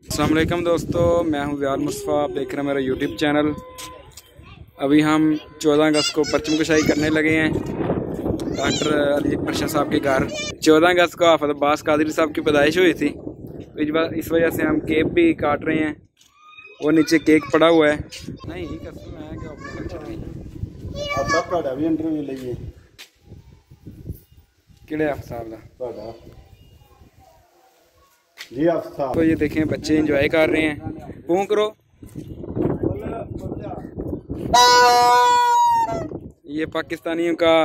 अस्सलाम वालेकुम दोस्तों, मैं हूं ज़ियाद मुस्तफ़ा। आप देख रहे हैं मेरा यूट्यूब चैनल। अभी हम 14 अगस्त को परचम कुशाई करने लगे हैं डॉक्टर अली प्रशाह साहब के घर। 14 अगस्त को हाफ़िज़ अब्बास कादरी साहब की पैदाइश हुई थी, तो इस वजह से हम केक भी काट रहे हैं। वो नीचे केक पड़ा हुआ है। नहीं कसम है कि इंटरव्यू लीजिए किड़े साहब का जी आप साहब। तो ये देखें बच्चे एंजॉय कर रहे हैं। पूं करो। ये पाकिस्तानियों का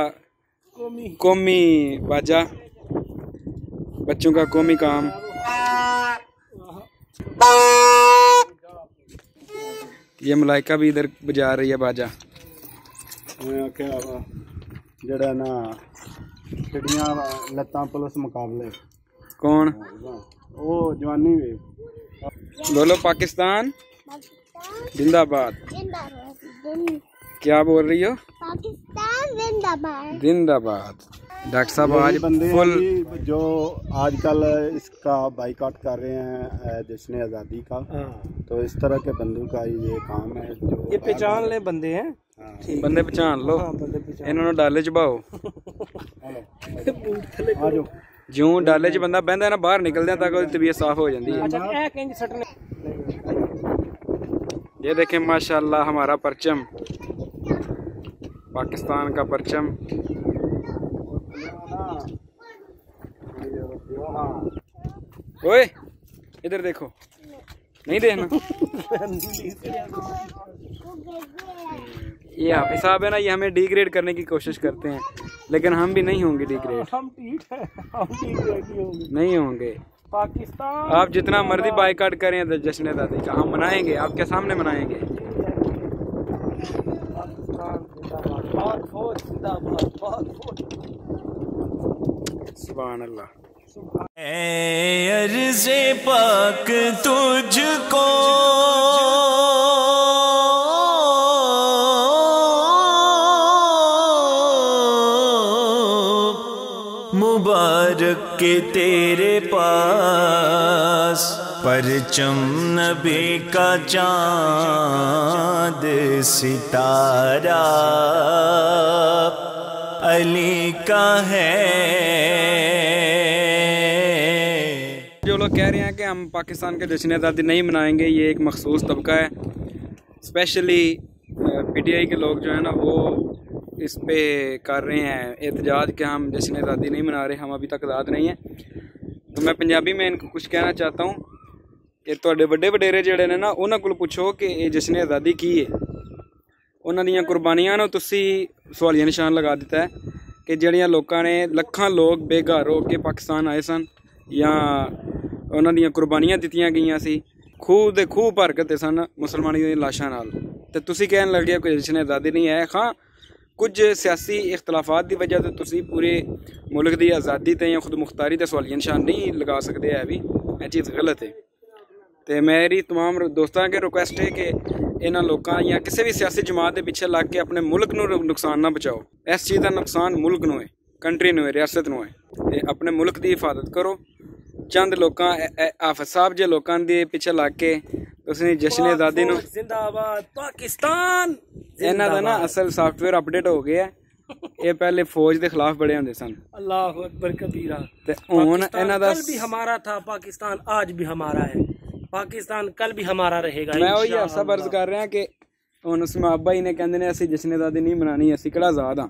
कौमी बाजा, बच्चों का कौमी काम। ये मलाइका भी इधर बजा रही है बाजा। जड़ा ना चिड़िया लत्ता पुलिस मुकाबले कौन ओ जवानी वे बोलो पाकिस्तान जिंदाबाद। क्या बोल रही हो? पाकिस्तान जिंदाबाद जिंदाबाद। डॉक्टर साहब आज फुल जो आजकल इसका बाइकआउट कर रहे हैं जश्न आज़ादी का, तो इस तरह के बंदों का ये काम है जो ये पहचान ले बंदे हैं। बंदे पहचान लो, इन्होंने डाले च पाओ। जो डाले च बंदा बहदा ना बाहर निकलदा तक तबीयत साफ हो जाती है। ये देखें माशाल्लाह हमारा परचम, पाकिस्तान का परचम। ओए इधर देखो, नहीं देखना। ये हाफिज साहब है ना, ये हमें डिग्रेड करने की कोशिश करते हैं, लेकिन हम भी नहीं होंगे डिग्रेड। हम ठीक है, हम डिग्रेड नहीं होंगे। पाकिस्तान आप जितना मर्जी बाइकआउट करें तो जश्न आज़ादी का हम मनाएंगे, आपके सामने मनाएंगे। सुभान अल्लाह। अर्ज़े पाक तुझको मुबारक के तेरे पास परचम नबी का चाँद सितारा अली का है। जो लोग कह रहे हैं कि हम पाकिस्तान के जश्न आज़ादी नहीं मनाएंगे, ये एक मखसूस तबका है। स्पेशली पीटीआई के लोग जो है ना वो इस पे कर रहे हैं एहतजाज कि हम जश्न आज़ादी नहीं मना रहे, हम अभी तक आज़ाद नहीं हैं। तो मैं पंजाबी में इनको कुछ कहना चाहता हूँ कि तुहाडे वड्डे वडेरे जिहड़े ने ना उन्हां कोल पुछो कि ये जश्न आज़ादी की है। उन्हां दीयां कुर्बानियां नूं तुसीं सवालिया निशान लगा दिता है कि जिहड़ियां लोकां ने लखां लोग बेघर हो के पाकिस्तान आए सन या उन्हां दीयां कुर्बानियां दित्तियां गईयां सी, खूह दे खूह भर के सन मुसलमानां दी लाशां नाल, ते तुसीं कहण लगे कोई जश्न आज़ादी नहीं है। हाँ कुछ सियासी इख्तलाफात की वजह से तुसी पूरे मुल्क की आज़ादी ते या खुद मुख्तारी ते सवालिया निशान नहीं लगा सकते है, भी यह चीज़ गलत है। तो मेरी तमाम दोस्तों के रिक्वेस्ट है कि इन्होंने लोगों या किसी भी सियासी जमात के पिछे लग के अपने मुल्क को नुकसान ना पहुँचाओ। इस चीज़ का नुकसान मुल्क नूं है, कंट्री नूं है, रियासत नूं है। ते अपने मुल्क की हिफाजत करो। चंद लोग हाफिज साहब जे लोगों के पिछे लग के तुसीं जश्न आज़ादी नूं जिंदाबाद पाकिस्तान। इन्हां दा ना असल सॉफ्टवेयर अपडेट हो गया है। ये पहले फौज के खिलाफ बड़े होंदे सन। अल्लाह अकबर कबीरा। ते हुण इन्हां दा कल भी हमारा था पाकिस्तान, आज भी हमारा है पाकिस्तान, कल भी हमारा रहेगा। मैं वही सब अर्ज कर रहा कि हुण उस्मान अब्बा ही ने कहंदे ने असीं जश्न आज़ादी नहीं मनानी, असीं किहड़ा आज़ाद हां।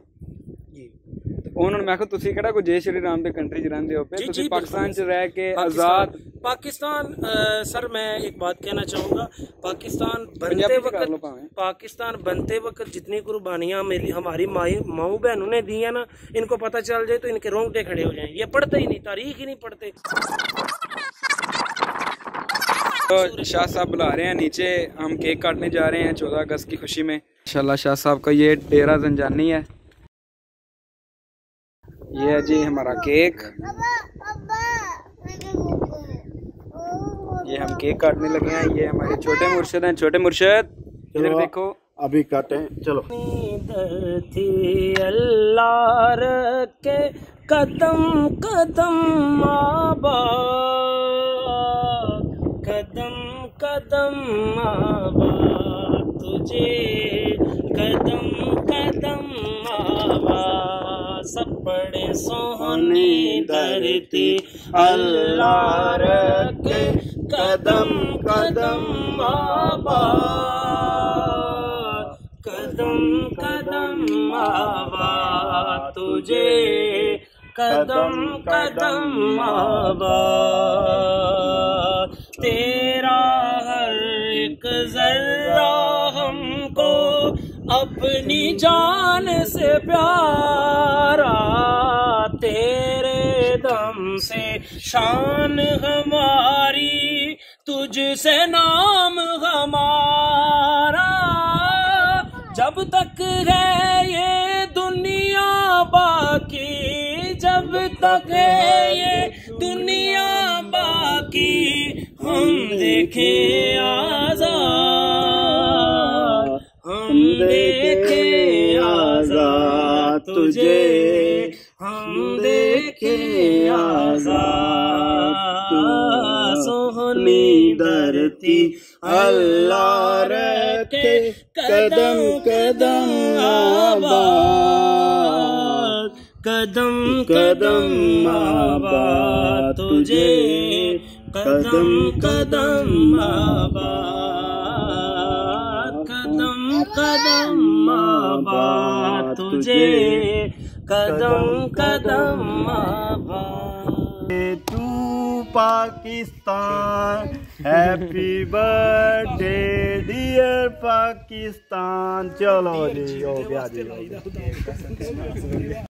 उन्होंने मैं तुसीं किहड़ा कोई जय श्री राम दे कंट्री च रहिंदे हो पे, तुसीं पाकिस्तान च रह के आज़ाद पाकिस्तान। सर मैं एक बात कहना चाहूँगा, पाकिस्तान बनते वक्त जितनी कुर्बानियाँ मेरी हमारी माऊ बहनों ने दी है ना, इनको पता चल जाए तो इनके रोंगटे खड़े हो जाएं। ये पढ़ते ही नहीं, तारीख ही नहीं पढ़ते। तो शाह साहब बुला रहे हैं नीचे, हम केक काटने जा रहे हैं 14 अगस्त की खुशी में। इंशाल्लाह शाह साहब का ये डेरा जंजानी है। ये है जी हमारा केक। ये हम केक काटने लगे हैं। ये हमारे छोटे मुर्शिद हैं। छोटे मुर्शिद इधर देखो, अभी काटे चलो। थी अल्लाह के कदम कदम आबाद कदम आबाद तुझे, कदम कदम आबाद। सब पड़े सोहनी धरती अल्लाह रखे, कदम कदम आबाद, कदम कदम आबाद तुझे, कदम कदम आबाद। तेरा हर एक जर्रा हमको अपनी जान से प्यारा, तेरे दम से शान हमारी, तुझसे नाम हमारा। जब तक है ये दुनिया बाकी, जब तक है ये दुनिया बाकी, हम देखें आजाद, हम देखें आजाद तुझे, हम देखें आजाद। सोहनी धरती अल्लाह रखे, कदम कदम आबाद, कदम कदम आबाद तुझे, कदम कदम आबाद, कदम कदम आबाद तुझे, कदम कदम आबाद। तू Pakistan, happy birthday dear Pakistan. चलो जी, हो गया जी।